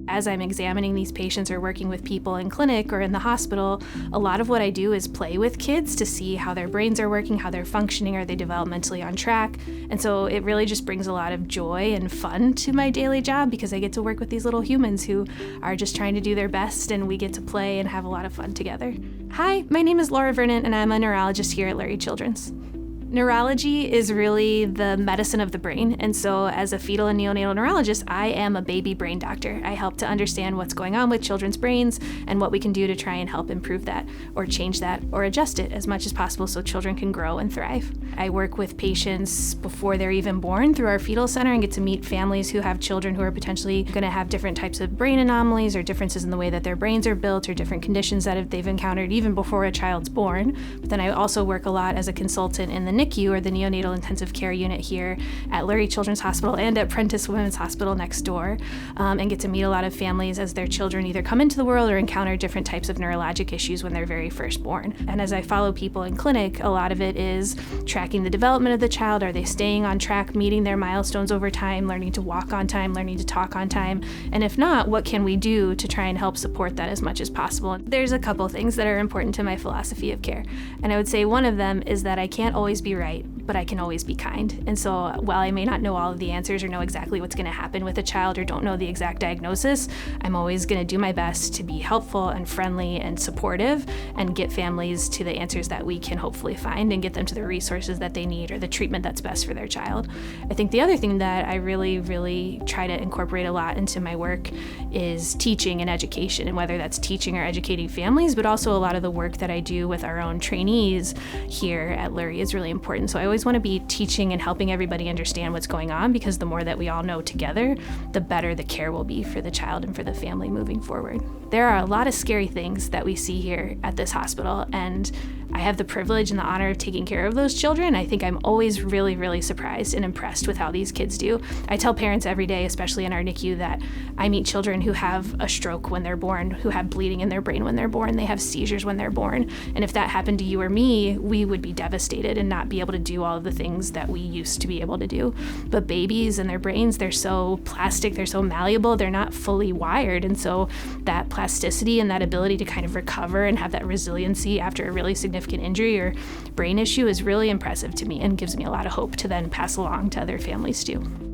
As I'm examining these patients or working with people in clinic or in the hospital, a lot of what I do is play with kids to see how their brains are working, how they're functioning, are they developmentally on track? And so it really just brings a lot of joy and fun to my daily job because I get to work with these little humans who are just trying to do their best, and we get to play and have a lot of fun together. Hi, my name is Vernon, and I'm a neurologist here at Lurie Children's. Neurology is really the medicine of the brain, and so as a fetal and neonatal neurologist, I am a baby brain doctor. I help to understand what's going on with children's brains and what we can do to try and help improve that or change that or adjust it as much as possible so children can grow and thrive. I work with patients before they're even born through our fetal center and get to meet families who have children who are potentially going to have different types of brain anomalies or differences in the way that their brains are built or different conditions that they've encountered even before a child's born. But then I also work a lot as a consultant in the NICU, or the Neonatal Intensive Care Unit here at Lurie Children's Hospital and at Prentice Women's Hospital next door, and get to meet a lot of families as their children either come into the world or encounter different types of neurologic issues when they're very first born. And as I follow people in clinic, a lot of it is tracking the development of the child. Are they staying on track, meeting their milestones over time, learning to walk on time, learning to talk on time? And if not, what can we do to try and help support that as much as possible? There's a couple things that are important to my philosophy of care. And I would say one of them is that I can't always be right, but I can always be kind. And so while I may not know all of the answers or know exactly what's going to happen with a child or don't know the exact diagnosis, I'm always going to do my best to be helpful and friendly and supportive and get families to the answers that we can hopefully find and get them to the resources that they need or the treatment that's best for their child. I think the other thing that I really try to incorporate a lot into my work is teaching and education, and whether that's teaching or educating families, but also a lot of the work that I do with our own trainees here at Lurie is really important. So I always want to be teaching and helping everybody understand what's going on, because the more that we all know together, the better the care will be for the child and for the family moving forward. There are a lot of scary things that we see here at this hospital, and I have the privilege and the honor of taking care of those children. I think I'm always really surprised and impressed with how these kids do. I tell parents every day, especially in our NICU, that I meet children who have a stroke when they're born, who have bleeding in their brain when they're born, they have seizures when they're born. And if that happened to you or me, we would be devastated and not be able to do all of the things that we used to be able to do. But babies and their brains, they're so plastic, they're so malleable, they're not fully wired. And so that plasticity and that ability to kind of recover and have that resiliency after a really significant injury or brain issue is really impressive to me and gives me a lot of hope to then pass along to other families too.